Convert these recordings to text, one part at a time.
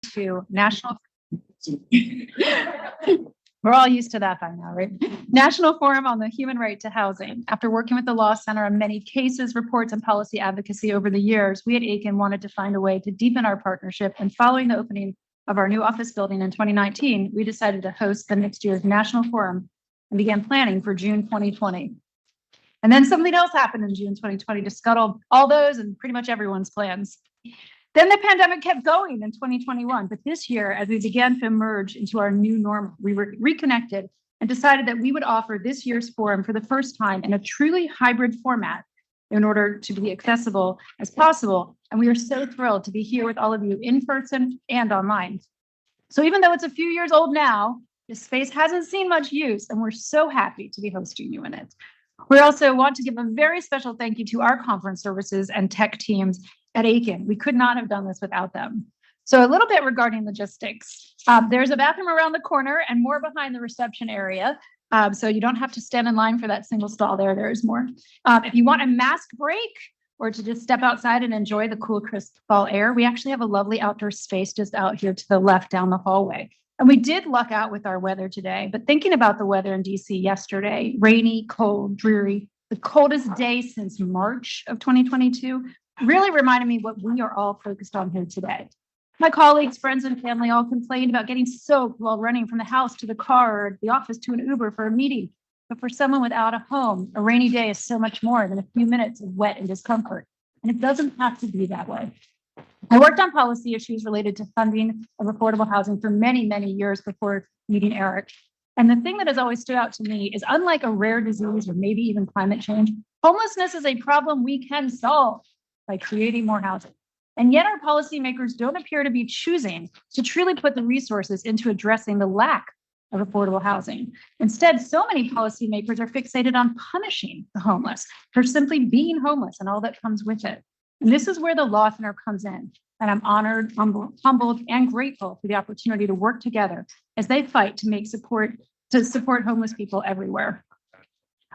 to National. We're all used to that by now, right? National Forum on the Human Right to Housing. After working with the Law Center on many cases, reports, and policy advocacy over the years, we at Akin wanted to find a way to deepen our partnership. And following the opening of our new office building in 2019, we decided to host the next year's National Forum and began planning for June 2020. And then something else happened in June 2020 to scuttle all those and pretty much everyone's plans. Then the pandemic kept going in 2021, but this year, as we began to emerge into our new normal, we were reconnected and decided that we would offer this year's forum for the first time in a truly hybrid format in order to be accessible as possible. And we are so thrilled to be here with all of you in person and online. So even though it's a few years old now, this space hasn't seen much use, and we're so happy to be hosting you in it. We also want to give a very special thank you to our conference services and tech teams at Akin. We could not have done this without them. So a little bit regarding logistics. There's a bathroom around the corner and more behind the reception area. So you don't have to stand in line for that single stall there. There is more. If you want a mask break or to just step outside and enjoy the cool, crisp fall air, we actually have a lovely outdoor space just out here to the left down the hallway. And we did luck out with our weather today, but thinking about the weather in DC yesterday, rainy, cold, dreary, the coldest day since March of 2022, really reminded me what we are all focused on here today. My colleagues, friends, and family all complained about getting soaked while running from the house to the car or the office to an Uber for a meeting. But for someone without a home, a rainy day is so much more than a few minutes of wet and discomfort. And it doesn't have to be that way. I worked on policy issues related to funding of affordable housing for many, many years before meeting Eric. And the thing that has always stood out to me is, unlike a rare disease or maybe even climate change, homelessness is a problem we can solve by creating more housing. And yet our policymakers don't appear to be choosing to truly put the resources into addressing the lack of affordable housing. Instead, so many policymakers are fixated on punishing the homeless for simply being homeless and all that comes with it. And this is where the Law Center comes in. And I'm honored, humbled, and grateful for the opportunity to work together as they fight to support homeless people everywhere.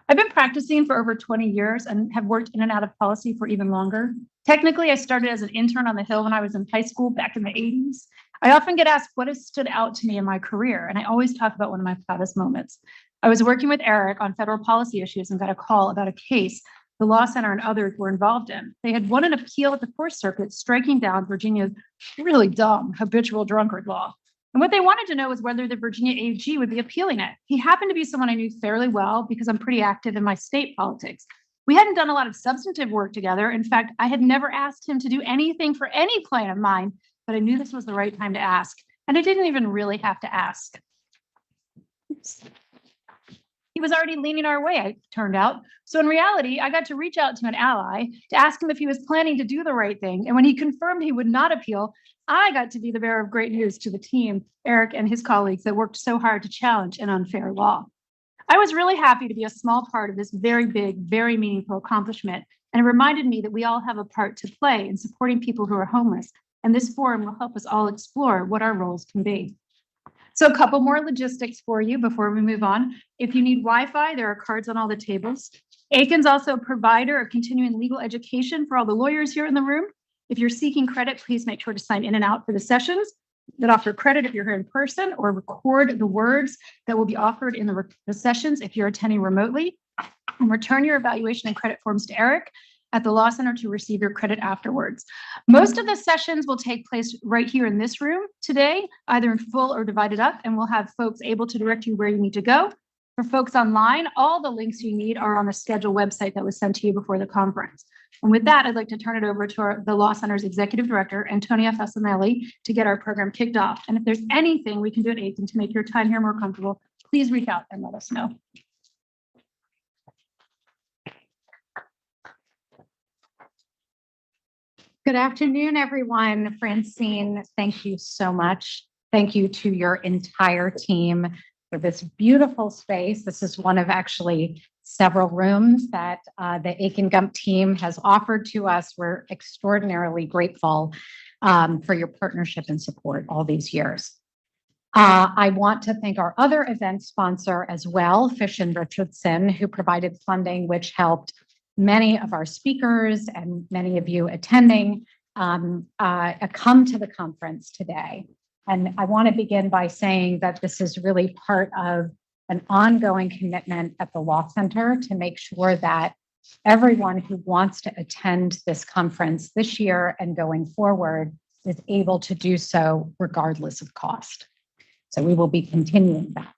I've been practicing for over 20 years and have worked in and out of policy for even longer. Technically, I started as an intern on the Hill when I was in high school back in the 80s. I often get asked what has stood out to me in my career, and I always talk about one of my proudest moments. I was working with Eric on federal policy issues and got a call about a case the Law Center and others were involved in. They had won an appeal at the Fourth Circuit, striking down Virginia's really dumb habitual drunkard law. And what they wanted to know was whether the Virginia AG would be appealing it. He happened to be someone I knew fairly well because I'm pretty active in my state politics. We hadn't done a lot of substantive work together. In fact, I had never asked him to do anything for any client of mine, but I knew this was the right time to ask. And I didn't even really have to ask. Oops. He was already leaning our way, it turned out. So in reality, I got to reach out to an ally to ask him if he was planning to do the right thing. And when he confirmed he would not appeal, I got to be the bearer of great news to the team, Eric and his colleagues that worked so hard to challenge an unfair law. I was really happy to be a small part of this very big, very meaningful accomplishment. And it reminded me that we all have a part to play in supporting people who are homeless. And this forum will help us all explore what our roles can be. So a couple more logistics for you before we move on. If you need Wi-Fi, there are cards on all the tables. Akin's also a provider of continuing legal education for all the lawyers here in the room. If you're seeking credit, please make sure to sign in and out for the sessions that offer credit if you're here in person, or record the words that will be offered in the sessions if you're attending remotely. And return your evaluation and credit forms to Eric at the Law Center to receive your credit afterwards. Most of the sessions will take place right here in this room today, either in full or divided up, and we'll have folks able to direct you where you need to go. For folks online, all the links you need are on the schedule website that was sent to you before the conference. And with that, I'd like to turn it over to the Law Center's Executive Director, Antonia Fasanelli, to get our program kicked off. And if there's anything we can do at Akin to make your time here more comfortable, please reach out and let us know. Good afternoon, everyone. Francine, thank you so much. Thank you to your entire team for this beautiful space. This is one of actually several rooms that the Akin Gump team has offered to us. We're extraordinarily grateful for your partnership and support all these years. I want to thank our other event sponsor as well, Fish and Richardson, who provided funding, which helped many of our speakers and many of you attending come to the conference today. And I want to begin by saying that this is really part of an ongoing commitment at the Law Center to make sure that everyone who wants to attend this conference this year and going forward is able to do so regardless of cost. So we will be continuing that.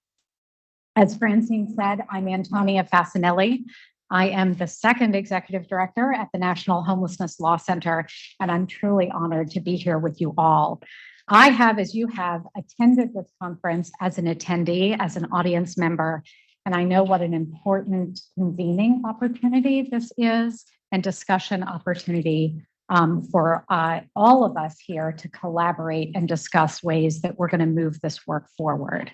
As Francine said, I'm Antonia Fasanelli. I am the second executive director at the National Homelessness Law Center, and I'm truly honored to be here with you all. I have, as you have, attended this conference as an attendee, as an audience member, and I know what an important convening opportunity this is and discussion opportunity for all of us here to collaborate and discuss ways that we're going to move this work forward.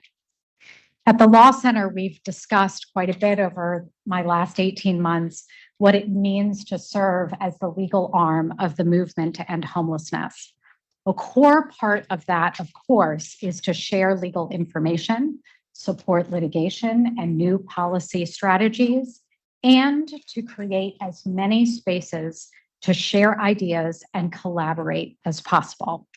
At the Law Center, we've discussed quite a bit over my last 18 months what it means to serve as the legal arm of the movement to end homelessness. A core part of that, of course, is to share legal information, support litigation and new policy strategies, and to create as many spaces to share ideas and collaborate as possible.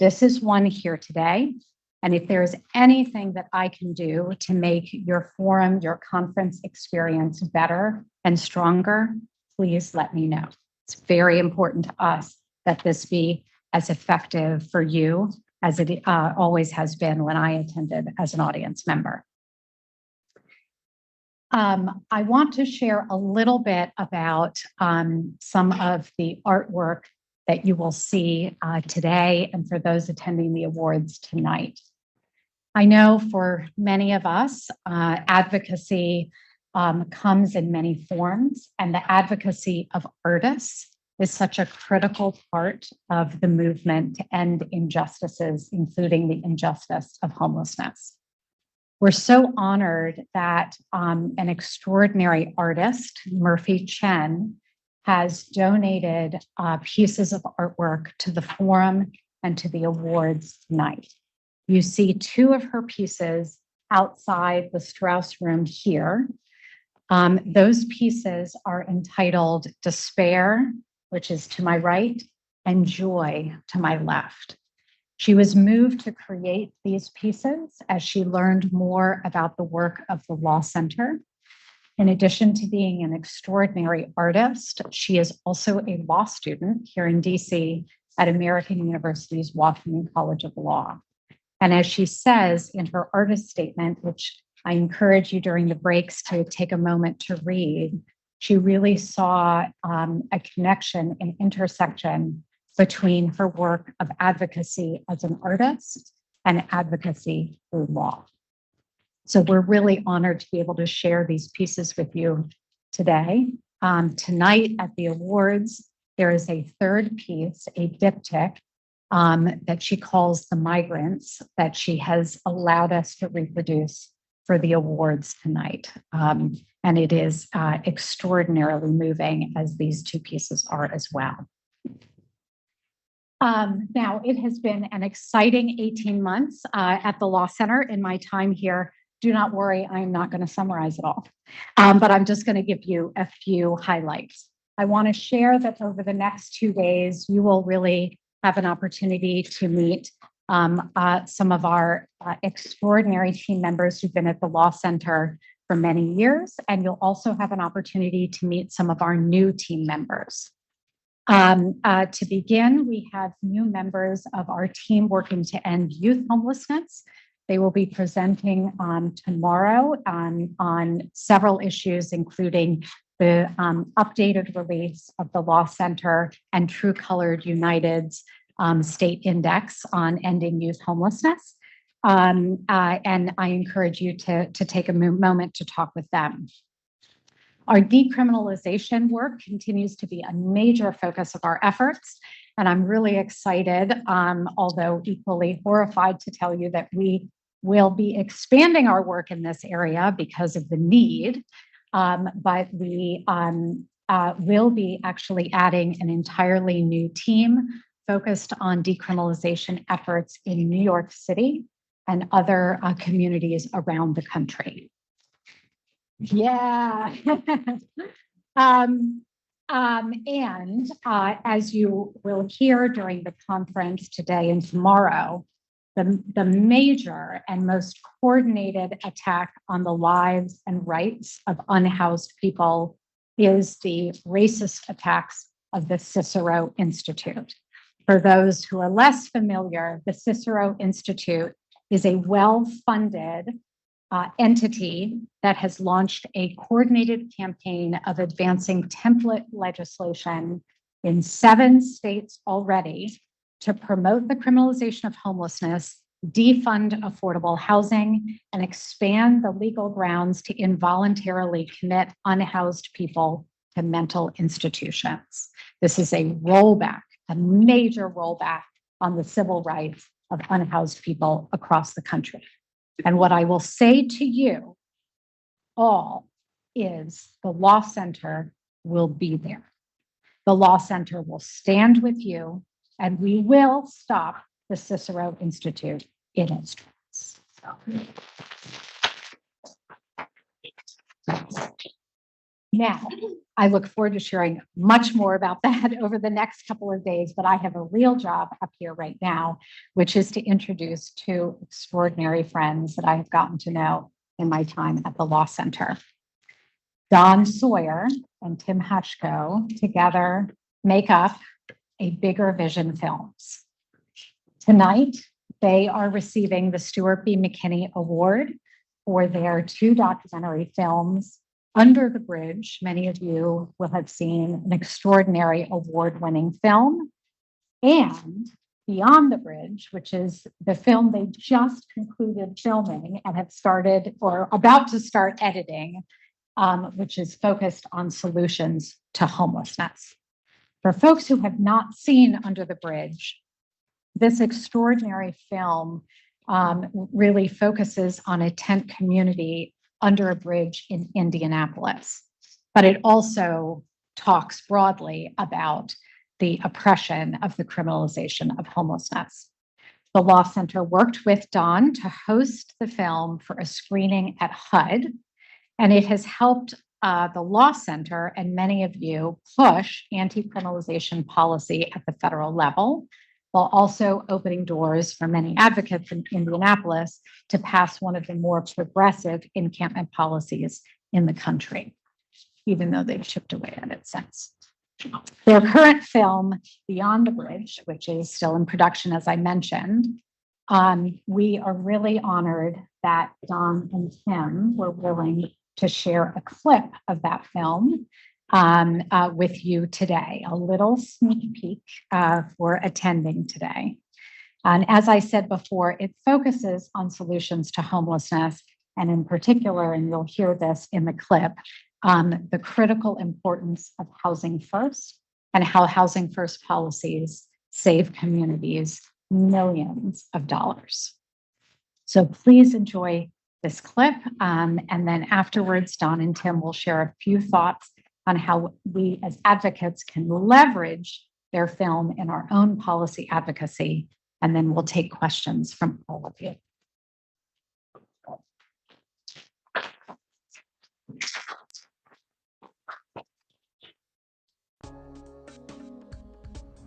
This is one here today. And if there's anything that I can do to make your forum, your conference experience better and stronger, please let me know. It's very important to us that this be as effective for you as it always has been when I attended as an audience member. I want to share a little bit about some of the artwork that you will see today and for those attending the awards tonight. I know for many of us, advocacy comes in many forms, and the advocacy of artists is such a critical part of the movement to end injustices, including the injustice of homelessness. We're so honored that an extraordinary artist, Murphy Chen, has donated pieces of artwork to the forum and to the awards tonight. You see two of her pieces outside the Strauss room here. Those pieces are entitled Despair, which is to my right, and Joy to my left. She was moved to create these pieces as she learned more about the work of the Law Center. In addition to being an extraordinary artist, she is also a law student here in DC at American University's Washington College of Law. And as she says in her artist statement, which I encourage you during the breaks to take a moment to read, she really saw a connection and intersection between her work of advocacy as an artist and advocacy through law. So we're really honored to be able to share these pieces with you today. Tonight at the awards, there is a third piece, a diptych, that she calls The Migrants, that she has allowed us to reproduce for the awards tonight. And it is extraordinarily moving, as these two pieces are as well. Now, it has been an exciting 18 months at the Law Center in my time here. Do not worry, I'm not going to summarize it all, but I'm just going to give you a few highlights. I want to share that over the next 2 days, you will really have an opportunity to meet some of our extraordinary team members who've been at the Law Center for many years, and you'll also have an opportunity to meet some of our new team members. To begin, we have new members of our team working to end youth homelessness. They will be presenting tomorrow on several issues, including the updated release of the Law Center and True Colored United's state index on ending youth homelessness. And I encourage you to take a moment to talk with them. Our decriminalization work continues to be a major focus of our efforts, and I'm really excited, although equally horrified to tell you that we will be expanding our work in this area because of the need, but we will be actually adding an entirely new team focused on decriminalization efforts in New York City and other communities around the country. Yeah. As you will hear during the conference today and tomorrow, the major and most coordinated attack on the lives and rights of unhoused people is the racist attacks of the Cicero Institute. For those who are less familiar, the Cicero Institute is a well-funded entity that has launched a coordinated campaign of advancing template legislation in 7 states already to promote the criminalization of homelessness, defund affordable housing, and expand the legal grounds to involuntarily commit unhoused people to mental institutions. This is a rollback, a major rollback on the civil rights of unhoused people across the country. And what I will say to you all is the Law Center will be there. The Law Center will stand with you, and we will stop the Cicero Institute in its tracks. Now, I look forward to sharing much more about that over the next couple of days, but I have a real job up here right now, which is to introduce 2 extraordinary friends that I have gotten to know in my time at the Law Center. Don Sawyer and Tim Hashko together make up a Bigger Vision Films. Tonight, they are receiving the Stuart B. McKinney Award for their 2 documentary films, Under the Bridge. Many of you will have seen an extraordinary award-winning film, and Beyond the Bridge, which is the film they just concluded filming and have started or about to start editing, which is focused on solutions to homelessness. For folks who have not seen Under the Bridge, this extraordinary film really focuses on a tent community under a bridge in Indianapolis, but it also talks broadly about the oppression of the criminalization of homelessness. The Law Center worked with Don to host the film for a screening at HUD, and it has helped the Law Center and many of you push anti-criminalization policy at the federal level, while also opening doors for many advocates in Indianapolis to pass one of the more progressive encampment policies in the country, even though they've chipped away at it since. Their current film, Beyond the Bridge, which is still in production, as I mentioned, we are really honored that Don and Tim were willing to share a clip of that film with you today, a little sneak peek for attending today. And as I said before, it focuses on solutions to homelessness, and in particular, and you'll hear this in the clip, the critical importance of housing first and how housing first policies save communities millions of dollars. So please enjoy this clip. And then afterwards, Don and Tim will share a few thoughts on how we as advocates can leverage their film in our own policy advocacy. And then we'll take questions from all of you.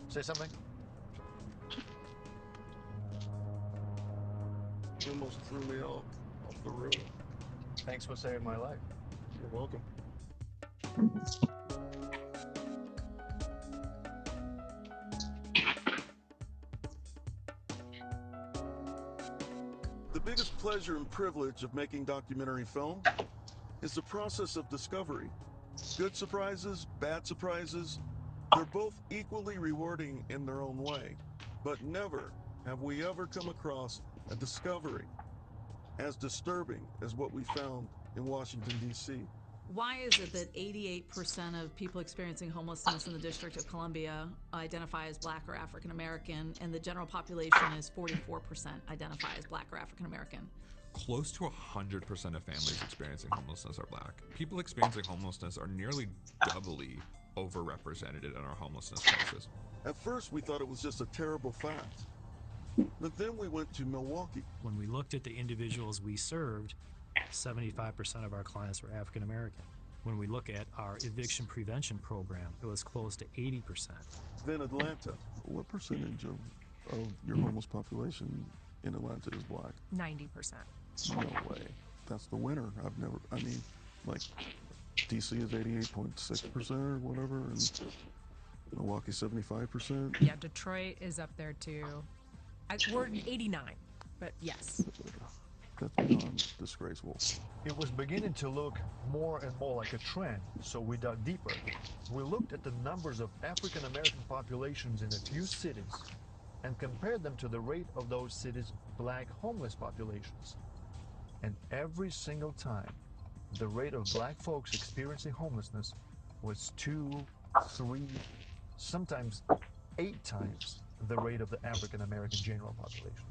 Say something. You almost threw me off the roof. Thanks for saving my life. You're welcome. The biggest pleasure and privilege of making documentary film is the process of discovery. Good surprises, bad surprises, they're both equally rewarding in their own way. But never have we ever come across a discovery as disturbing as what we found in Washington, D.C. Why is it that 88% of people experiencing homelessness in the District of Columbia identify as Black or African American, and the general population is 44% identify as Black or African American? Close to 100% of families experiencing homelessness are Black. People experiencing homelessness are nearly doubly overrepresented in our homelessness crisis. At first, we thought it was just a terrible fact. But then we went to Milwaukee. When we looked at the individuals we served, 75% of our clients were African American. When we look at our eviction prevention program, it was close to 80%. Then Atlanta. What percentage of your homeless population in Atlanta is black? 90%. No way. That's the winner. Like, DC is 88.6% or whatever, and Milwaukee 75%. Yeah, Detroit is up there too. We're 89, but yes. That's beyond disgraceful. It was beginning to look more and more like a trend, so we dug deeper. We looked at the numbers of African American populations in a few cities and compared them to the rate of those cities' black homeless populations. And every single time, the rate of black folks experiencing homelessness was 2, 3, sometimes 8 times the rate of the African American general population.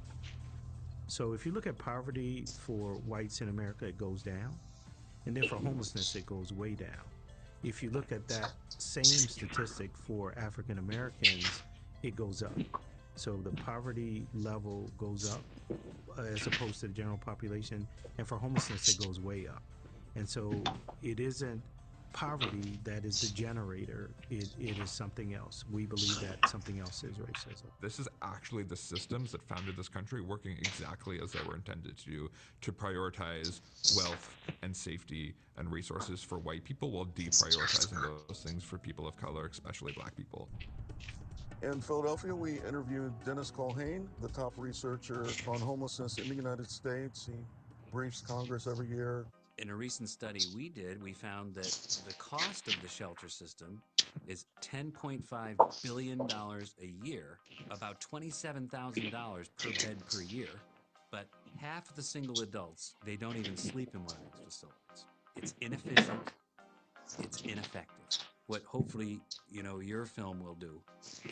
So if you look at poverty for whites in America, it goes down. And then for homelessness, it goes way down. If you look at that same statistic for African Americans, it goes up. So the poverty level goes up as opposed to the general population. And for homelessness, it goes way up. And so it isn't poverty that is the generator, it is something else. We believe that something else is racism. This is actually the systems that founded this country working exactly as they were intended to do, to prioritize wealth and safety and resources for white people while deprioritizing those things for people of color, especially black people. In Philadelphia, we interviewed Dennis Culhane, the top researcher on homelessness in the United States. He briefs Congress every year. In a recent study we did, we found that the cost of the shelter system is $10.5 billion a year, about $27,000 per bed per year. But half of the single adults, they don't even sleep in one of these facilities. It's inefficient, it's ineffective. What hopefully, your film will do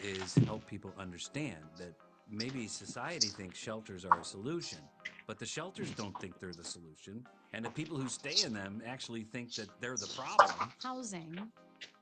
is help people understand that maybe society thinks shelters are a solution, but the shelters don't think they're the solution. And the people who stay in them actually think that they're the problem. Housing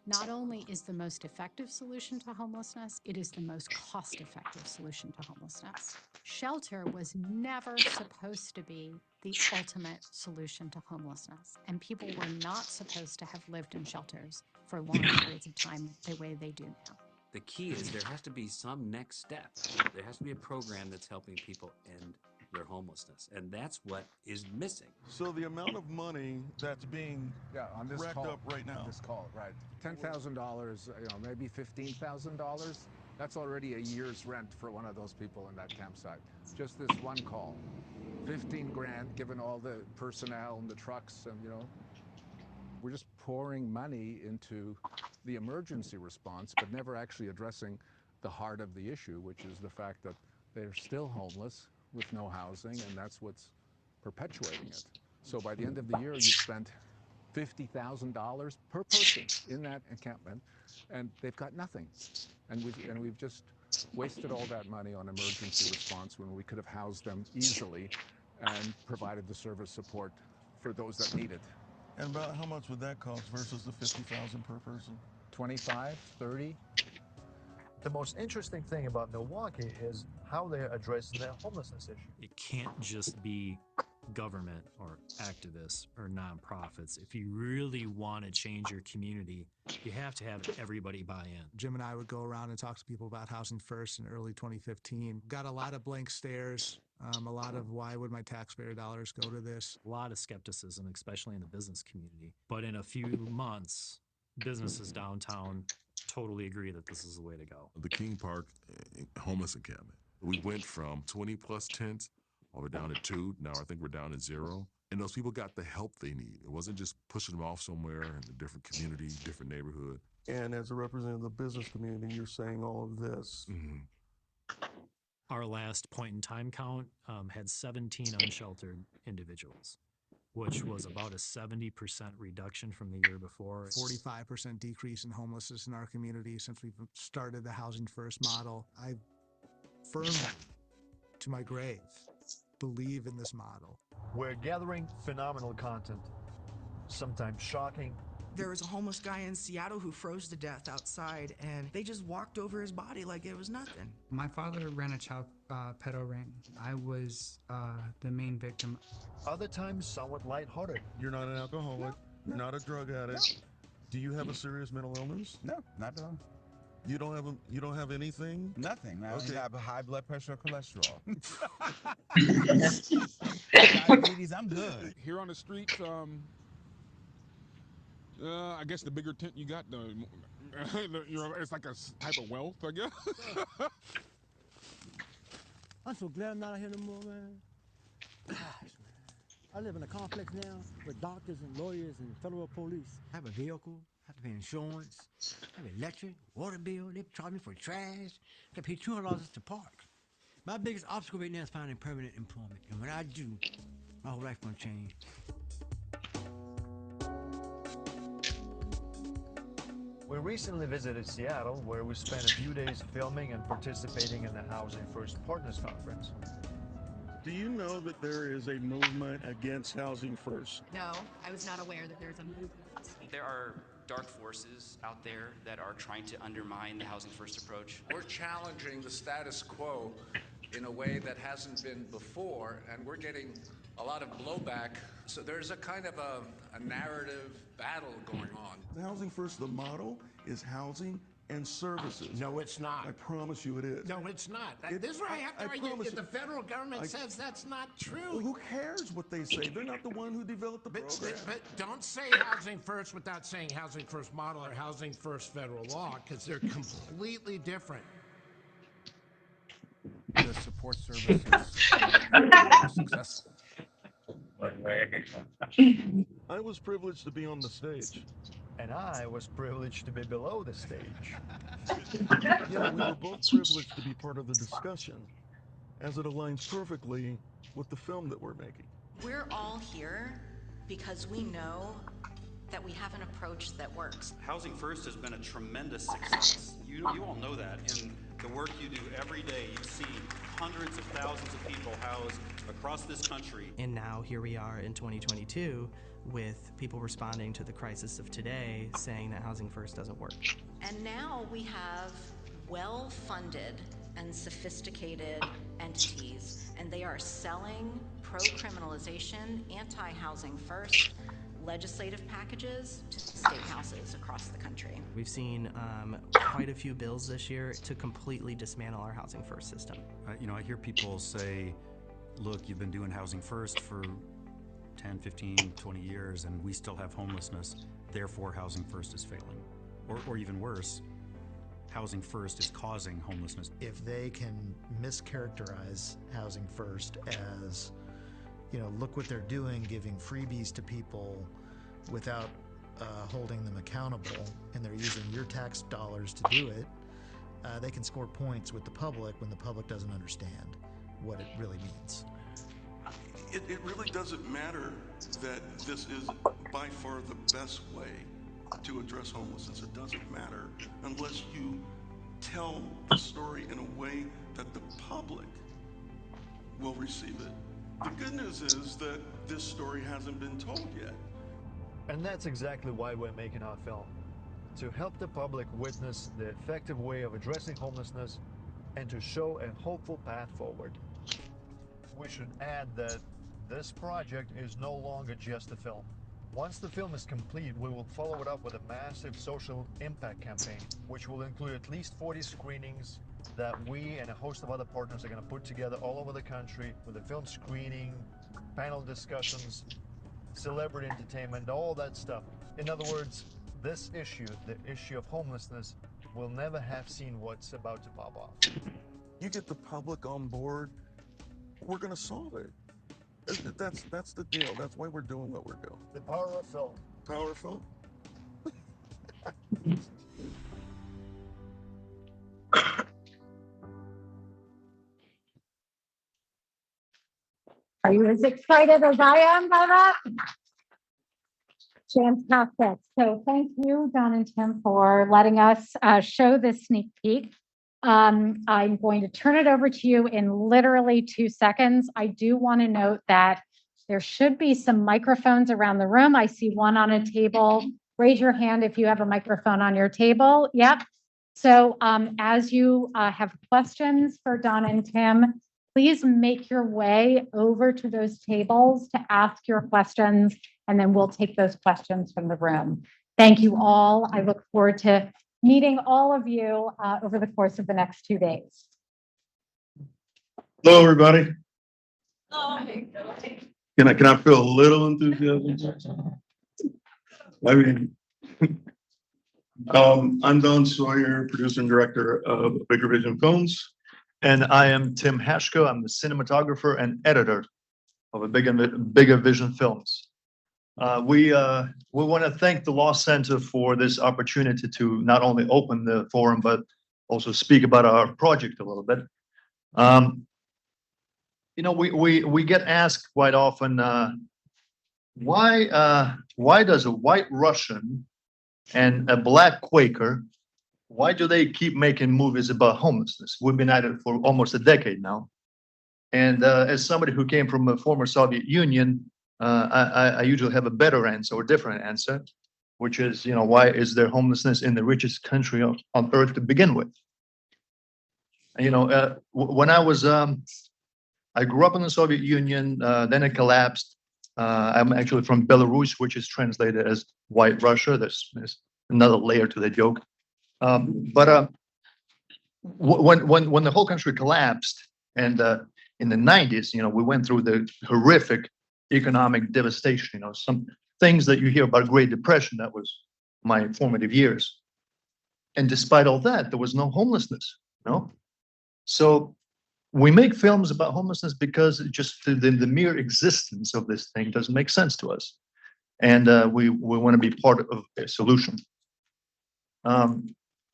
not only is the most effective solution to homelessness, it is the most cost-effective solution to homelessness. Shelter was never supposed to be the ultimate solution to homelessness, and people were not supposed to have lived in shelters for long periods of time the way they do now. The key is there has to be some next step. There has to be a program that's helping people end their homelessness, and that's what is missing. So the amount of money that's being on this racked call, up right now. on this call, right? $10,000, maybe $15,000. That's already a year's rent for one of those people in that campsite. Just this one call, 15 grand, given all the personnel and the trucks, and we're just pouring money into the emergency response, but never actually addressing the heart of the issue, which is the fact that they're still homeless with no housing, and that's what's perpetuating it. So by the end of the year, you spent $50,000 per person in that encampment, and they've got nothing. And we've just wasted all that money on emergency response when we could have housed them easily and provided the service support for those that need it. And about how much would that cost versus the $50,000 per person? 25, 30. The most interesting thing about Milwaukee is how they address their homelessness issue. It can't just be government or activists or nonprofits. If you really want to change your community, you have to have everybody buy in. Jim and I would go around and talk to people about Housing First in early 2015. Got a lot of blank stares, a lot of why would my taxpayer dollars go to this? A lot of skepticism, especially in the business community. But in a few months, businesses downtown totally agree that this is the way to go. The King Park homeless encampment. We went from 20 plus tents all the way down to 2. Now I think we're down to 0. And those people got the help they need. It wasn't just pushing them off somewhere in a different community, different neighborhood. And as a representative of the business community, you're saying all of this. Mm-hmm. Our last point in time count had 17 unsheltered individuals, which was about a 70% reduction from the year before. 45% decrease in homelessness in our community since we've started the Housing First model. I firmly, to my grave, believe in this model. We're gathering phenomenal content, sometimes shocking. There was a homeless guy in Seattle who froze to death outside, and they just walked over his body like it was nothing. My father ran a child pedo ring. I was the main victim. Other times, somewhat lighthearted. You're not an alcoholic. Not a drug addict. Do you have a serious mental illness? No, not at all. You don't have anything? Nothing. I Okay. don't have a high blood pressure or cholesterol. Diabetes, I'm good. Here on the streets, I guess the bigger tent you got, it's like a type of wealth, I guess. I'm so glad I'm not out here no more, man. Gosh, man. I live in a complex now with doctors and lawyers and federal police. I have a vehicle, I have to pay insurance, I have electric, water bill, they charge me for trash, I pay $200 to park. My biggest obstacle right now is finding permanent employment. And when I do, my whole life gonna change. We recently visited Seattle, where we spent a few days filming and participating in the Housing First Partners Conference. Do you know that there is a movement against Housing First? No, I was not aware that there's a movement. There are dark forces out there that are trying to undermine the Housing First approach. We're challenging the status quo in a way that hasn't been before, and we're getting a lot of blowback. So there's a kind of a narrative battle going on. The Housing First, the model is housing and services. No, it's not. I promise you it is. No, it's not. This is where I have to argue. If the federal government says that's not true. Well, who cares what they say? They're not the one who developed the program. But don't say housing first without saying housing first model or housing first federal law, because they're completely different. The support services are successful. I was privileged to be on the stage. And I was privileged to be below the stage. Yeah, we were both privileged to be part of the discussion, as it aligns perfectly with the film that we're making. We're all here because we know that we have an approach that works. Housing First has been a tremendous success. You all know that. In the work you do every day, you see hundreds of thousands of people housed across this country. And now here we are in 2022 with people responding to the crisis of today saying that Housing First doesn't work. And now we have well-funded and sophisticated entities, and they are selling pro-criminalization, anti-housing first legislative packages to state houses across the country. We've seen quite a few bills this year to completely dismantle our Housing First system. I hear people say, look, you've been doing Housing First for 10, 15, 20 years, and we still have homelessness, therefore Housing First is failing. Or even worse, Housing First is causing homelessness. If they can mischaracterize Housing First as, look what they're doing, giving freebies to people without holding them accountable, and they're using your tax dollars to do it, they can score points with the public when the public doesn't understand what it really means. It really doesn't matter that this is by far the best way to address homelessness. It doesn't matter unless you tell the story in a way that the public will receive it. The good news is that this story hasn't been told yet. And that's exactly why we're making our film. To help the public witness the effective way of addressing homelessness and to show a hopeful path forward. We should add that this project is no longer just a film. Once the film is complete, we will follow it up with a massive social impact campaign, which will include at least 40 screenings that we and a host of other partners are going to put together all over the country with a film screening, panel discussions, celebrity entertainment, all that stuff. In other words, this issue, the issue of homelessness, will never have seen what's about to pop off. You get the public on board, we're going to solve it. That's the deal. That's why we're doing what we're doing. The power of film. Power of film? Are you as excited as I am by that? Fantastic. So thank you, Don and Tim, for letting us show this sneak peek. I'm going to turn it over to you in literally 2 seconds. I do want to note that there should be some microphones around the room. I see one on a table. Raise your hand if you have a microphone on your table. Yep. So as you have questions for Don and Tim, please make your way over to those tables to ask your questions, and then we'll take those questions from the room. Thank you all. I look forward to meeting all of you over the course of the next 2 days. Hello, everybody. Can I feel a little enthusiasm? I mean, I'm Don Sawyer, producer and director of Bigger Vision Films. And I am Tim Hashko. I'm the cinematographer and editor of Bigger Vision Films. We want to thank the Law Center for this opportunity to not only open the forum, but also speak about our project a little bit. You know, we get asked quite often, why does a white Russian and a black Quaker, why do they keep making movies about homelessness? We've been at it for almost a decade now. And as somebody who came from a former Soviet Union, I usually have a better answer or different answer, which is, you know, why is there homelessness in the richest country on earth to begin with? You know, when I grew up in the Soviet Union, then it collapsed. I'm actually from Belarus, which is translated as White Russia. There's another layer to the joke. But when the whole country collapsed, and in the 90s, you know, we went through the horrific economic devastation. You know, some things that you hear about Great Depression. That was my formative years. And despite all that, there was no homelessness. You know, so we make films about homelessness because just the mere existence of this thing doesn't make sense to us, and we want to be part of a solution.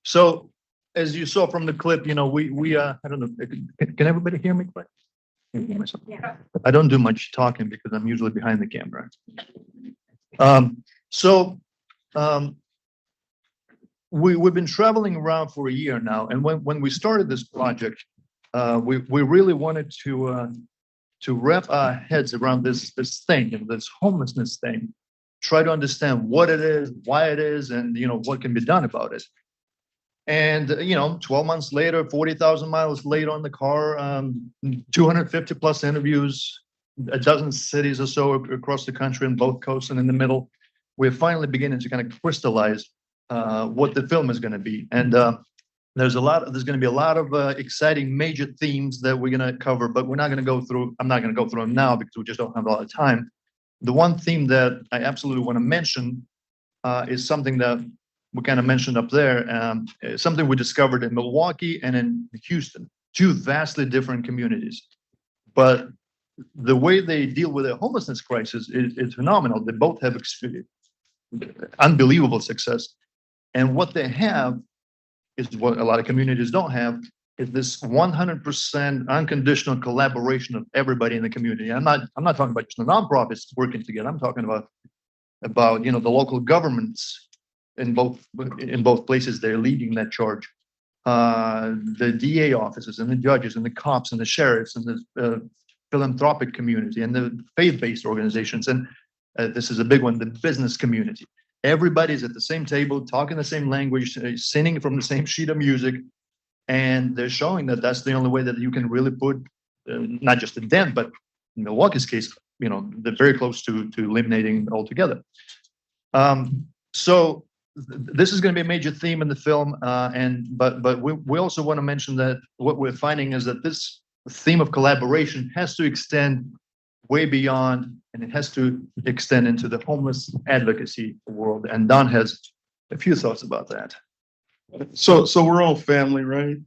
So as you saw from the clip, you know, I don't know, can everybody hear me? Yeah. I don't do much talking because I'm usually behind the camera. We've been traveling around for a year now, and when we started this project, we really wanted to wrap our heads around this thing, this homelessness thing, try to understand what it is, why it is, and you know what can be done about it. And you know, 12 months later, 40,000 miles later on the car, 250 plus interviews, a dozen cities or so across the country, in both coasts and in the middle, we're finally beginning to kind of crystallize what the film is going to be. And there's going to be a lot of exciting major themes that we're going to cover, but we're not going to go through. I'm not going to go through them now because we just don't have a lot of time. The one theme that I absolutely want to mention is something that we kind of mentioned up there, something we discovered in Milwaukee and in Houston, two vastly different communities. But the way they deal with the homelessness crisis is phenomenal. They both have unbelievable success. And what they have is what a lot of communities don't have, is this 100% unconditional collaboration of everybody in the community. I'm not talking about just the nonprofits working together. I'm talking about you know, the local governments in both places. They're leading that charge. The DA offices and the judges and the cops and the sheriffs and the philanthropic community and the faith-based organizations. And this is a big one, the business community. Everybody's at the same table, talking the same language, singing from the same sheet of music. And they're showing that that's the only way that you can really put not just a dent, but in Milwaukee's case, you know, they're very close to eliminating altogether. So this is going to be a major theme in the film, but we also want to mention that what we're finding is that this theme of collaboration has to extend way beyond, and it has to extend into the homeless advocacy world. And Don has a few thoughts about that. So we're all family, right?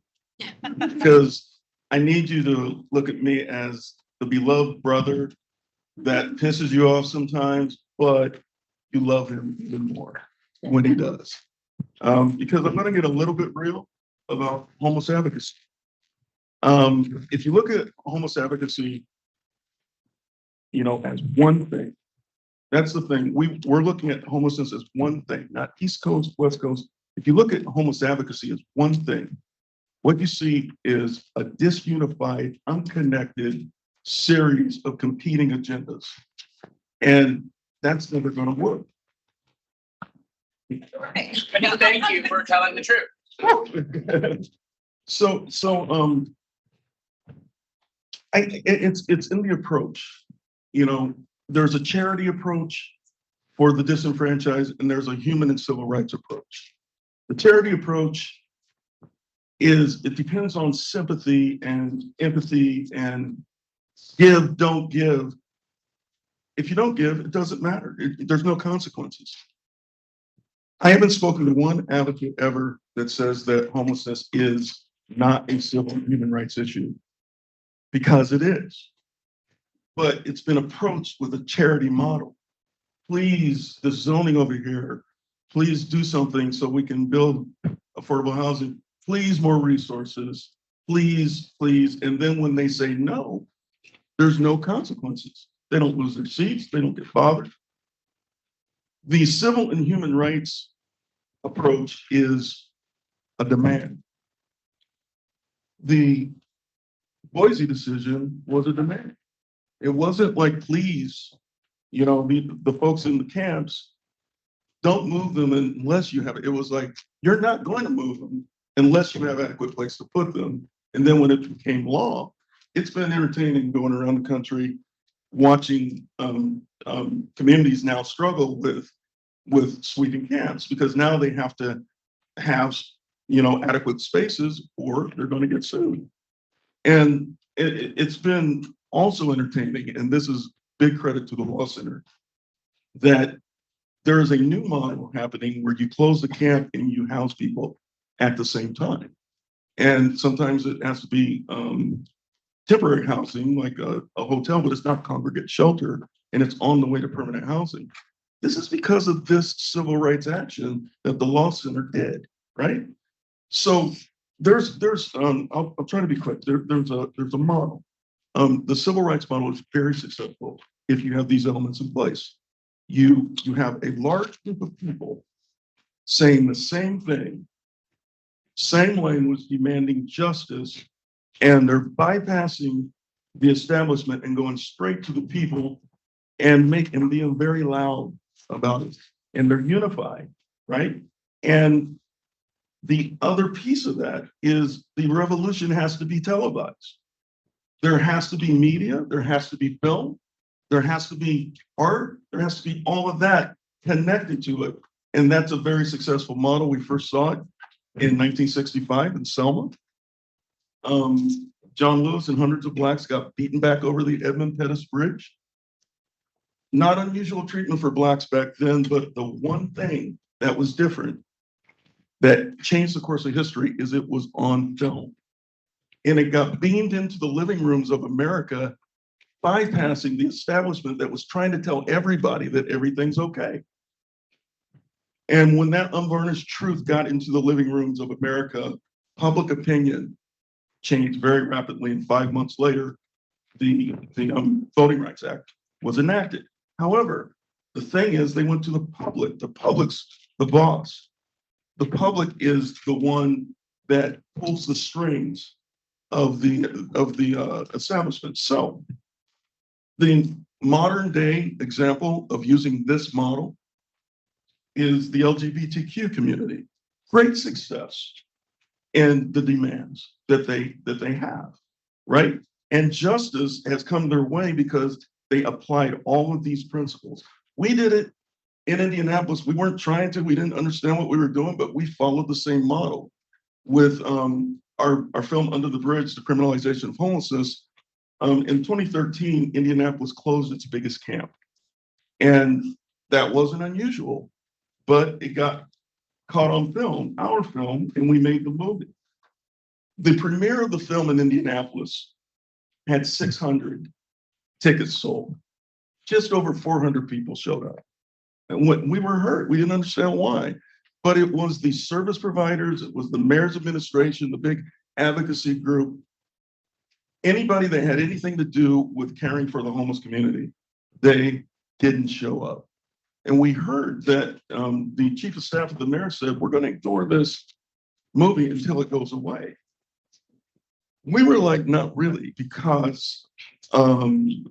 Because I need you to look at me as the beloved brother that pisses you off sometimes, but you love him even more when he does. Because I'm going to get a little bit real about homeless advocacy. If you look at homeless advocacy, you know, as one thing, that's the thing. We're looking at homelessness as one thing, not East Coast, West Coast. If you look at homeless advocacy as one thing, what you see is a disunified, unconnected series of competing agendas. And that's never going to work. Thank you for telling the truth. So It's in the approach. You know, there's a charity approach for the disenfranchised, and there's a human and civil rights approach. The charity approach it depends on sympathy and empathy and give, don't give. If you don't give, it doesn't matter. There's no consequences. I haven't spoken to one advocate ever that says that homelessness is not a civil and human rights issue, because it is. But it's been approached with a charity model. Please, the zoning over here, please do something so we can build affordable housing. Please, more resources. Please, please. And then when they say no, there's no consequences. They don't lose their seats. They don't get bothered. The civil and human rights approach is a demand. The Boise decision was a demand. It wasn't like, please, you know, the folks in the camps, don't move them unless you have it. It was like, you're not going to move them unless you have an adequate place to put them. And then when it became law, it's been entertaining going around the country, watching communities now struggle with sweeping camps, because now they have to have, you know, adequate spaces or they're going to get sued. And it's been also entertaining, and this is big credit to the Law Center, that there is a new model happening where you close the camp and you house people at the same time. And sometimes it has to be temporary housing, like a hotel, but it's not congregate shelter, and it's on the way to permanent housing. This is because of this civil rights action that the Law Center did, right? So there's I'll try to be quick. There's a model. The civil rights model is very successful if you have these elements in place. You have a large group of people saying the same thing, same language, demanding justice, and they're bypassing the establishment and going straight to the people and being very loud about it. And they're unified, right? And the other piece of that is the revolution has to be televised. There has to be media, there has to be film, there has to be art, there has to be all of that connected to it. And that's a very successful model. We first saw it in 1965 in Selma. John Lewis and hundreds of Blacks got beaten back over the Edmund Pettus Bridge. Not unusual treatment for Blacks back then, but the one thing that was different, that changed the course of history, is it was on film. And it got beamed into the living rooms of America, bypassing the establishment that was trying to tell everybody that everything's okay. And when that unvarnished truth got into the living rooms of America, public opinion changed very rapidly. And 5 months later, the Voting Rights Act was enacted. However, the thing is, they went to the public. The public's the boss. The public is the one that pulls the strings of the establishment. So the modern day example of using this model is the LGBTQ community. Great success in the demands that they have, right? And justice has come their way because they applied all of these principles. We did it in Indianapolis. We weren't trying to, we didn't understand what we were doing, but we followed the same model with our film Under the Bridge, the criminalization of homelessness. In 2013, Indianapolis closed its biggest camp. And that wasn't unusual, but it got caught on film, our film, and we made the movie. The premiere of the film in Indianapolis had 600 tickets sold. Just over 400 people showed up. And when we were hurt, we didn't understand why. But it was the service providers, it was the mayor's administration, the big advocacy group, anybody that had anything to do with caring for the homeless community, they didn't show up. And we heard that the chief of staff of the mayor said, we're going to ignore this movie until it goes away. We were like, not really, because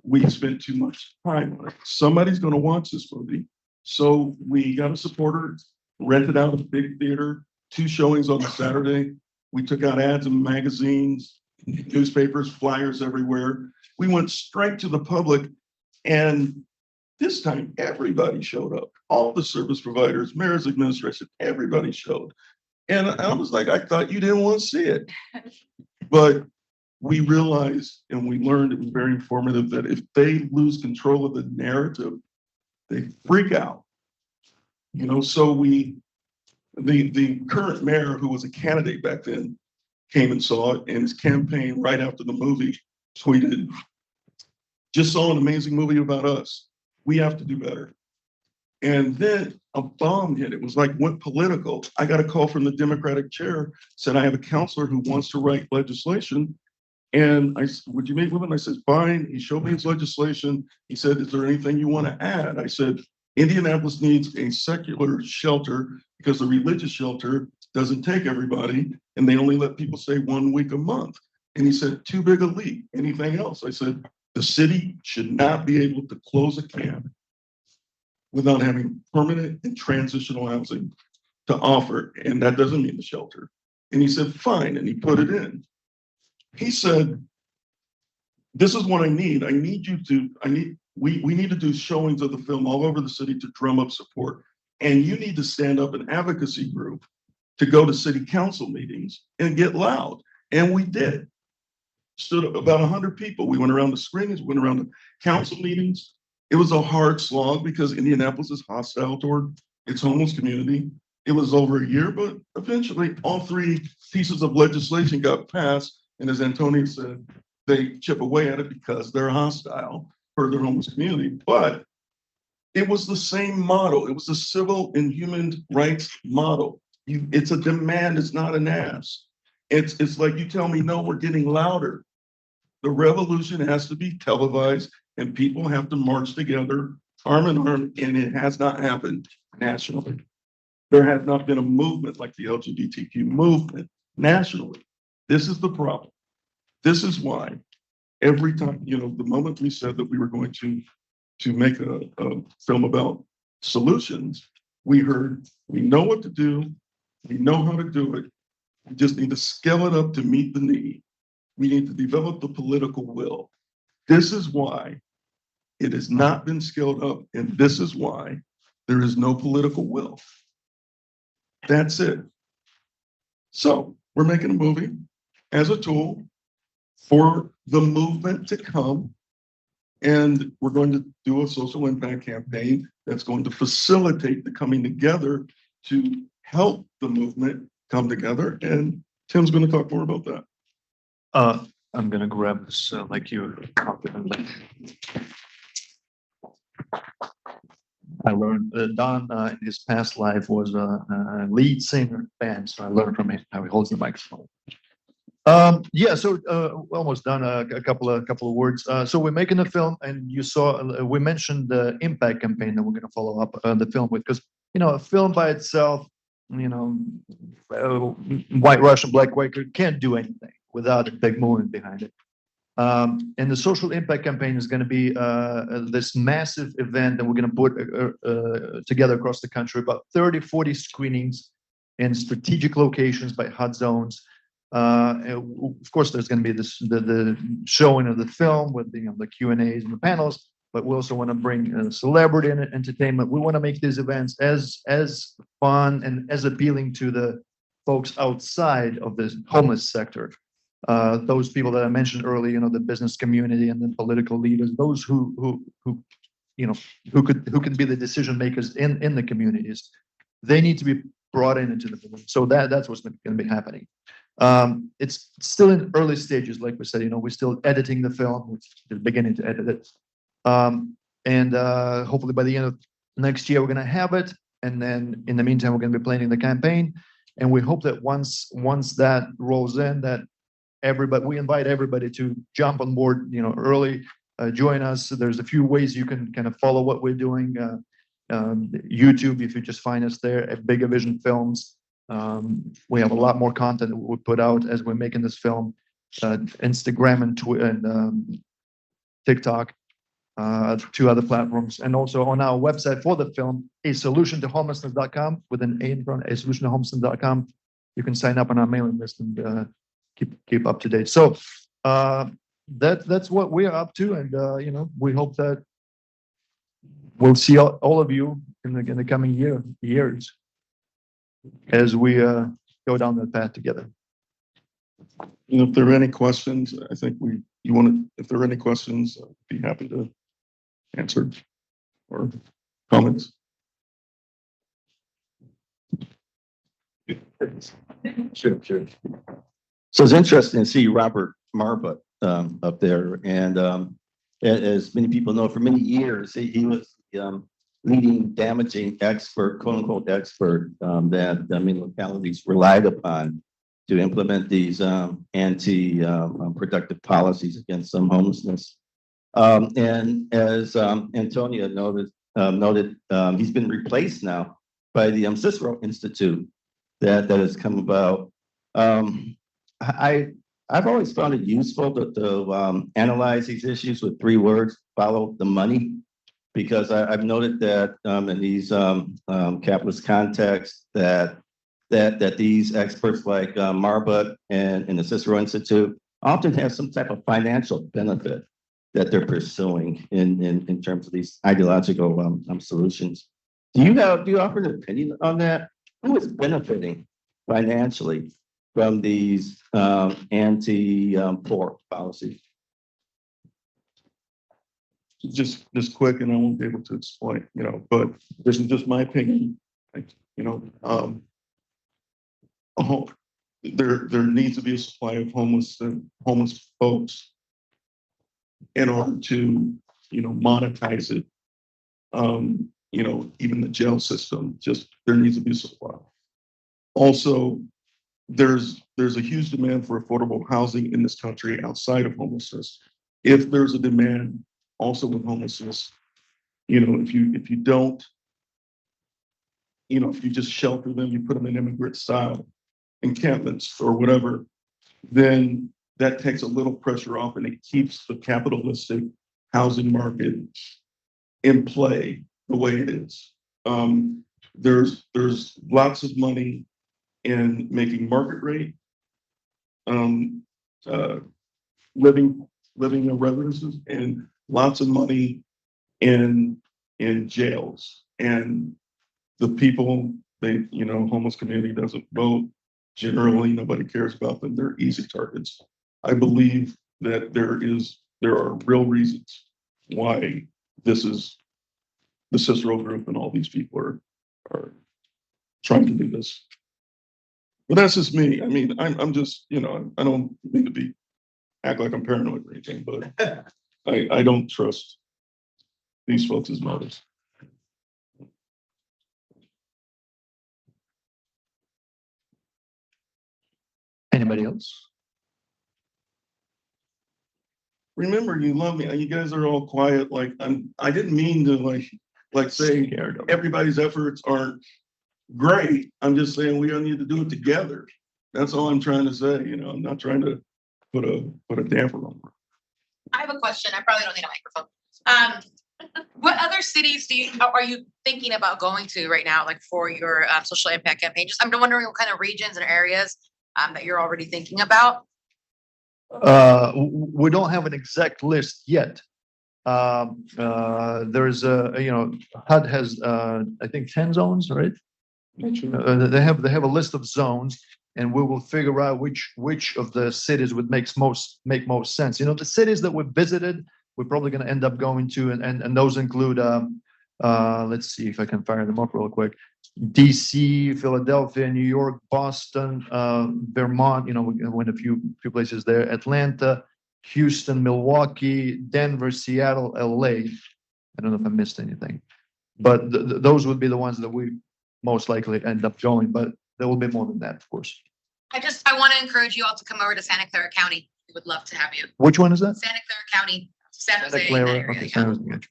we spent too much time on it. Somebody's going to watch this movie. So we got a supporter, rented out a big theater, 2 showings on a Saturday. We took out ads in magazines, newspapers, flyers everywhere. We went straight to the public, and this time everybody showed up. All the service providers, mayor's administration, everybody showed. And I was like, I thought you didn't want to see it. But we realized and we learned, it was very informative, that if they lose control of the narrative, they freak out. You know, so the current mayor, who was a candidate back then, came and saw it, and his campaign right after the movie tweeted, just saw an amazing movie about us. We have to do better. And then a bomb hit. It was like went political. I got a call from the Democratic chair, said, I have a counselor who wants to write legislation. And I said, would you meet with him? I said, fine. He showed me his legislation. He said, is there anything you want to add? I said, Indianapolis needs a secular shelter because the religious shelter doesn't take everybody, and they only let people stay 1 week a month. And he said, too big a leap. Anything else? I said, the city should not be able to close a camp without having permanent and transitional housing to offer. And that doesn't mean the shelter. And he said, fine. And he put it in. He said, this is what I need. We need to do showings of the film all over the city to drum up support. And you need to stand up an advocacy group to go to city council meetings and get loud. And we did. Stood up about 100 people. We went around the screenings, went around the council meetings. It was a hard slog because Indianapolis is hostile toward its homeless community. It was over a year, but eventually all three pieces of legislation got passed. And as Antonia said, they chip away at it because they're hostile for their homeless community. But it was the same model. It was the civil and human rights model. It's a demand, it's not an ask. It's like you tell me, no, we're getting louder. The revolution has to be televised and people have to march together arm in arm, and it has not happened nationally. There has not been a movement like the LGBTQ movement nationally. This is the problem. This is why every time, you know, the moment we said that we were going to make a film about solutions, we heard, we know what to do, we know how to do it, we just need to scale it up to meet the need. We need to develop the political will. This is why it has not been scaled up, and this is why there is no political will. That's it. So we're making a movie as a tool for the movement to come, and we're going to do a social impact campaign that's going to facilitate the coming together to help the movement come together, and Tim's going to talk more about that. I'm gonna grab this like you confidently. I learned Don in his past life was a lead singer in band, so I learned from him how he holds the microphone. Yeah, so almost done. A couple of words. So we're making a film, and you saw we mentioned the impact campaign that we're going to follow up the film with, because you know a film by itself, you know, White Russian Black Quaker can't do anything without a big movement behind it. And the social impact campaign is going to be this massive event that we're going to put together across the country, about 30, 40 screenings in strategic locations by hot zones. Of course, there's going to be the showing of the film with the Q&As and the panels, but we also want to bring celebrity and entertainment. We want to make these events as fun and as appealing to the folks outside of the homeless sector. Those people that I mentioned earlier, you know, the business community and the political leaders, those who you know, who can be the decision makers in the communities, they need to be brought into the film. So that's what's going to be happening. It's still in early stages, like we said. You know, we're still editing the film. We're beginning to edit it, and hopefully by the end of next year we're going to have it. And then in the meantime, we're going to be planning the campaign, and we hope that once that rolls in, that we invite everybody to jump on board, you know, early, join us. There's a few ways you can kind of follow what we're doing. YouTube, if you just find us there at Bigger Vision Films. We have a lot more content that we put out as we're making this film. Instagram and TikTok, 2 other platforms, and also on our website for the film, asolutiontohomelessness.com with an A in front, asolutiontohomelessness.com. You can sign up on our mailing list and keep up to date. So that's what we are up to, and we hope that we'll see all of you in the coming years as we go down that path together. If there are any questions, I think if there are any questions, I'd be happy to answer or comments. Sure. So it's interesting to see Robert Marbut up there, and as many people know, for many years he was leading damaging expert, quote unquote expert, that many localities relied upon to implement these anti-productive policies against homelessness. And as Antonia noted, he's been replaced now by the Cicero Institute that has come about. I've always found it useful to analyze these issues with 3 words: follow the money, because I've noted that in these capitalist contexts that these experts like Marbut and the Cicero Institute often have some type of financial benefit that they're pursuing in terms of these ideological solutions. Do you offer an opinion on that? Who is benefiting financially from these anti-poor policies? Just quick, and I won't be able to explain, but this is just my opinion. There needs to be a supply of homeless folks in order to, monetize it. Even the jail system, there needs to be a supply. Also, there's a huge demand for affordable housing in this country outside of homelessness. If there's a demand also with homelessness, if you don't, if you just shelter them, you put them in immigrant style encampments or whatever, then that takes a little pressure off and it keeps the capitalistic housing market in play the way it is. There's lots of money in making market rate living in residences, and lots of money in jails. And the people, homeless community doesn't vote. Generally, nobody cares about them. They're easy targets. I believe that there are real reasons why this is the Cicero group and all these people are trying to do this. But that's just me. I mean, I'm just, I don't mean to act like I'm paranoid or anything, but I don't trust these folks as mothers. Anybody else? Remember, you love me. You guys are all quiet. I didn't mean to say everybody's efforts aren't great. I'm just saying we all need to do it together. That's all I'm trying to say. I'm not trying to put a damper on it. I have a question. I probably don't need a microphone. What other cities are you thinking about going to right now, for your social impact campaign? I'm wondering what kind of regions and areas that you're already thinking about. We don't have an exact list yet. There's HUD has I think 10 zones, right? They have a list of zones, and we will figure out which of the cities would make most sense. The cities that we visited, we're probably going to end up going to, and those include let's see if I can fire them up real quick: DC, Philadelphia, New York, Boston, Vermont. We went a few places there: Atlanta, Houston, Milwaukee, Denver, Seattle, LA. I don't know if I missed anything, but those would be the ones that we most likely end up going. But there will be more than that, of course. I want to encourage you all to come over to Santa Clara County. We would love to have you. Which one is that? Santa Clara County, San Jose. Santa Clara. That area, Okay, yeah. San Jose, gotcha.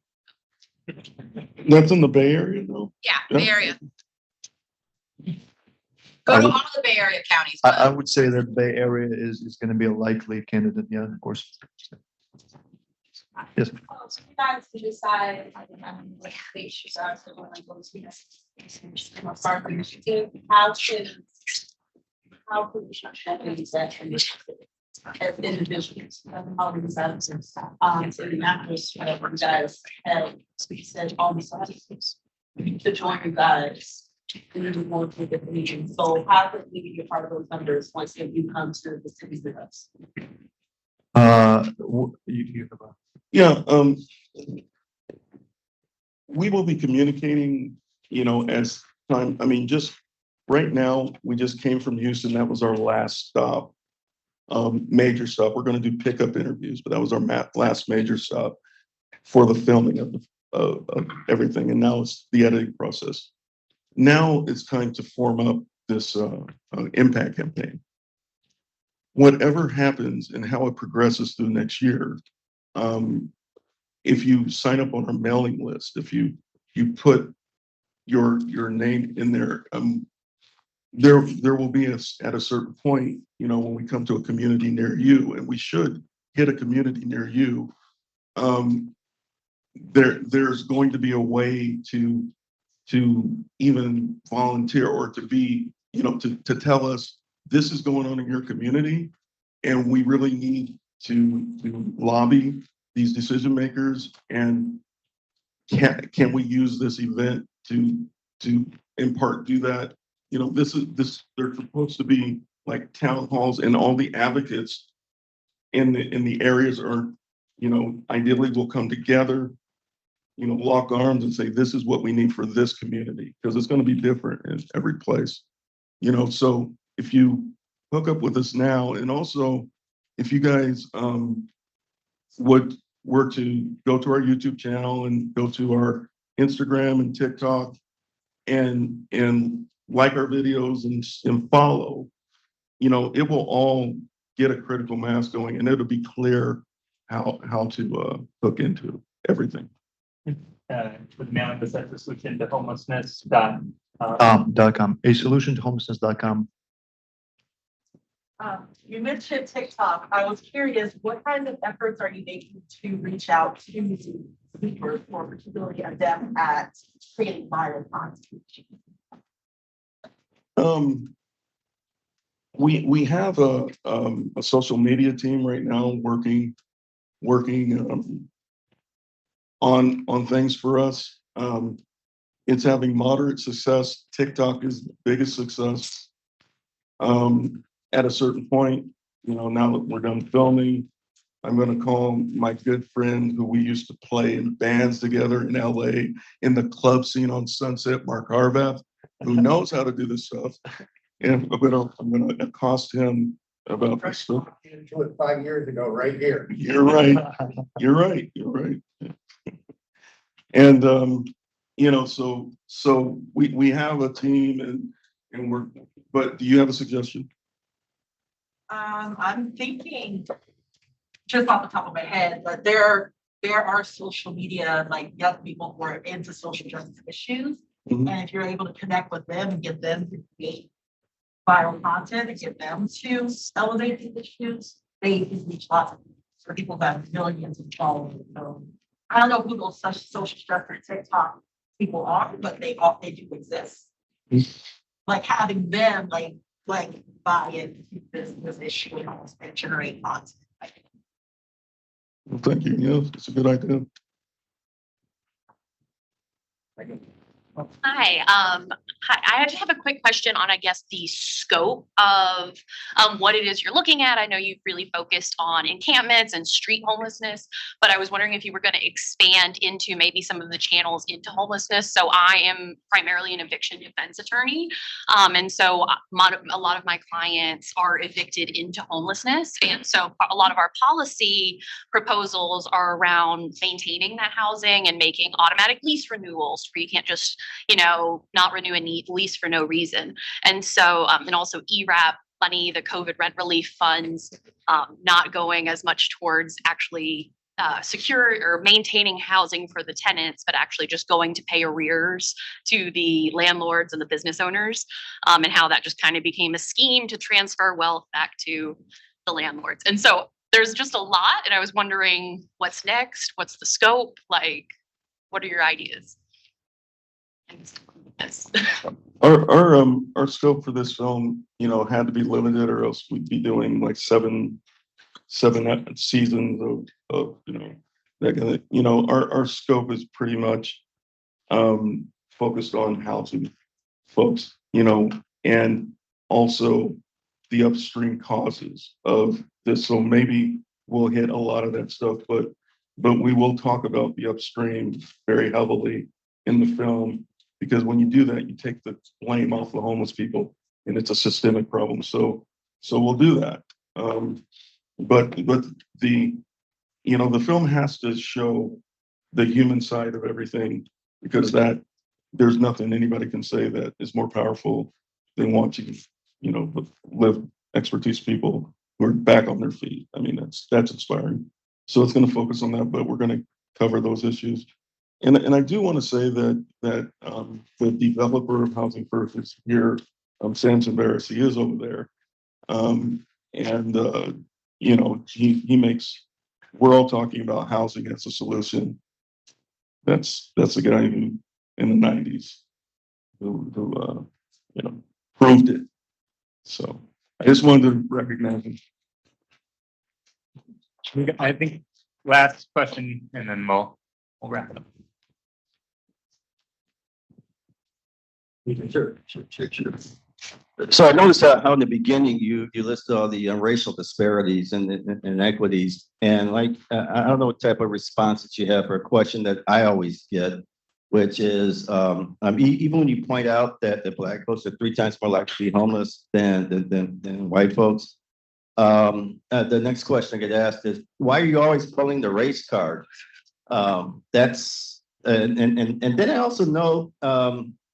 That's in the Bay Area, though. Yeah, Bay Area. Go to all of the Bay Area counties. I would say that Bay Area is going to be a likely candidate. Yeah, of course. Yes. So you guys can decide how as individuals, all these others, and not just whatever you guys have, we said, all these others to join you guys. And then more to the region. So how could we be a part of those numbers once you come to the cities with us? You have a. Yeah, we will be communicating, as time, I mean, just right now, we just came from Houston. That was our last stop. Major stop. We're going to do pickup interviews, but that was our last major stop for the filming of everything. And now it's the editing process. Now it's time to form up this impact campaign. Whatever happens and how it progresses through next year, if you sign up on our mailing list, if you put your name in there, there will be at a certain point, when we come to a community near you, and we should hit a community near you, there's going to be a way to even volunteer or to be, to tell us this is going on in your community, and we really need to lobby these decision makers, and can we use this event to in part do that? They're supposed to be like town halls, and all the advocates in the areas are, ideally will come together, lock arms and say, this is what we need for this community, because it's going to be different in every place. So if you hook up with us now, and also if you guys were to go to our YouTube channel and go to our Instagram and TikTok and like our videos and follow, it will all get a critical mass going, and it'll be clear how to hook into everything. With mailing this as a solution to homelessness.com. A solution to homelessness.com. You mentioned TikTok. I was curious, what kind of efforts are you making to reach out to speakers more particularly adept at creating viral content? We have a social media team right now working on things for us. It's having moderate success. TikTok is the biggest success. At a certain point, now that we're done filming, I'm going to call my good friend who we used to play in bands together in LA in the club scene on Sunset, Mark Harbath, who knows how to do this stuff. And I'm going to accost him about this stuff. 5 years ago, right here. You're right. You're right. And, so we have a team and but do you have a suggestion? I'm thinking just off the top of my head, but there are social media, like young people who are into social justice issues. Mm-hmm. And if you're able to connect with them and get them to create viral content and get them to elevate these issues, they can reach lots of people that have millions of followers. So I don't know who those such social justice TikTok people are, but they do exist. Mm-hmm. Like having them like buy into this issue and generate content. Well, thank you. Yeah, it's a good idea. Hi. I just have a quick question on, I guess, the scope of what it is you're looking at. I know you've really focused on encampments and street homelessness, but I was wondering if you were going to expand into maybe some of the channels into homelessness. So I am primarily an eviction defense attorney. And so a lot of my clients are evicted into homelessness. And so a lot of our policy proposals are around maintaining that housing and making automatic lease renewals where you can't just not renew a lease for no reason. And so, and also ERAP money, the COVID rent relief funds, not going as much towards actually secure or maintaining housing for the tenants, but actually just going to pay arrears to the landlords and the business owners, and how that just kind of became a scheme to transfer wealth back to the landlords. And so there's just a lot, and I was wondering what's next, what's the scope, like, what are your ideas? Yes. Our scope for this film, had to be limited, or else we'd be doing like 7 7 seasons of, that kind of, our scope is pretty much focused on housing folks, and also the upstream causes of this. So maybe we'll hit a lot of that stuff, but we will talk about the upstream very heavily in the film, because when you do that, you take the blame off the homeless people, and it's a systemic problem. So we'll do that. But the the film has to show the human side of everything, because that there's nothing anybody can say that is more powerful than watching, live expertise people who are back on their feet. I mean, that's inspiring. So it's going to focus on that, but we're going to cover those issues. And I do want to say that the developer of Housing First is here, Samson Barris. He is over there, and he makes. We're all talking about housing as a solution. That's a guy who in the '90s who proved it. So I just wanted to recognize him. I think last question, and then we'll wrap it up. Sure. So I noticed how in the beginning you listed all the racial disparities and inequities, and I don't know what type of response that you have for a question that I always get, which is even when you point out that the Black folks are 3 times more likely to be homeless than white folks. The next question I get asked is, why are you always pulling the race card? That's and then I also know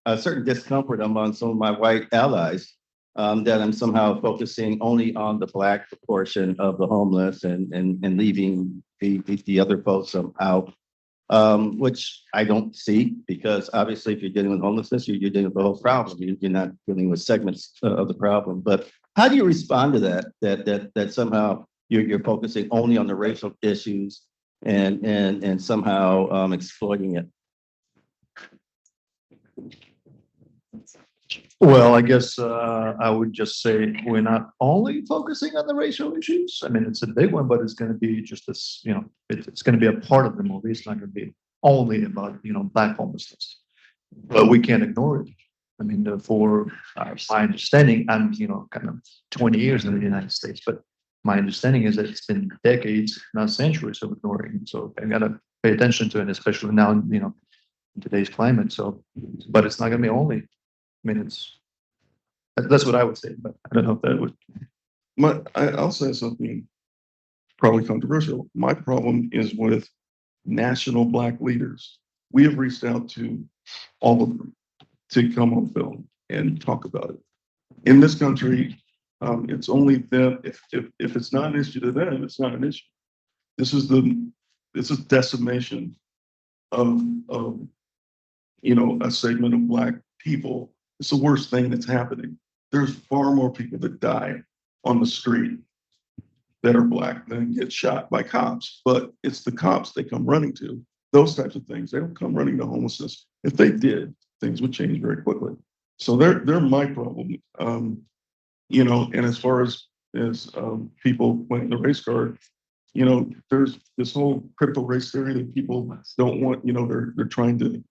a certain discomfort among some of my white allies, that I'm somehow focusing only on the Black proportion of the homeless and leaving the other folks out, which I don't see, because obviously if you're dealing with homelessness, you're dealing with the whole problem. You're not dealing with segments of the problem. But how do you respond to that somehow you're focusing only on the racial issues and somehow exploiting it? Well, I guess I would just say we're not only focusing on the racial issues. I mean, it's a big one, but it's going to be just this, it's going to be a part of the movie. It's not going to be only about, Black homelessness, but we can't ignore it. I mean, for my understanding, I'm, kind of 20 years in the United States, but my understanding is that it's been decades, not centuries of ignoring. So I got to pay attention to it, especially now, in today's climate. So, but it's not going to be only. I mean, that's what I would say, but I don't know if that would. I'll say something probably controversial. My problem is with national Black leaders. We have reached out to all of them to come on film and talk about it. In this country, it's only them. If it's not an issue to them, it's not an issue. This is decimation of a segment of Black people. It's the worst thing that's happening. There's far more people that die on the street that are Black than get shot by cops, but it's the cops they come running to. Those types of things. They don't come running to homelessness. If they did, things would change very quickly. So they're my problem. And as far as people playing the race card, there's this whole critical race theory that people don't want. They're trying to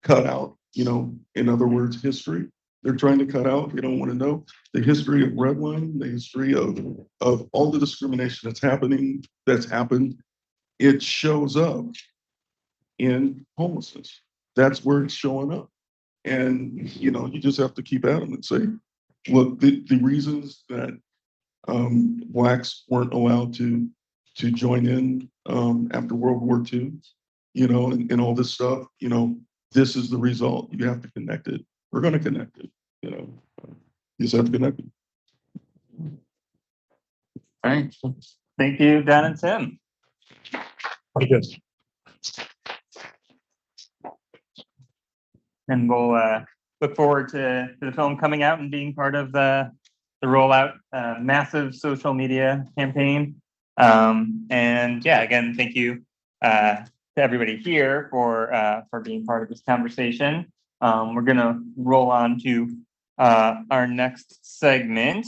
cut out. In other words, history. They're trying to cut out. They don't want to know the history of redlining, the history of all the discrimination that's happened. It shows up in homelessness. That's where it's showing up. And you just have to keep at them and say, look, the reasons that Blacks weren't allowed to join in after World War II, and all this stuff, this is the result. You have to connect it. We're going to connect it. You just have to connect it. All right. Thank you, Dan and Tim. Okay. And we'll look forward to the film coming out and being part of the rollout, massive social media campaign. And yeah, again, thank you to everybody here for being part of this conversation. We're gonna roll on to our next segment,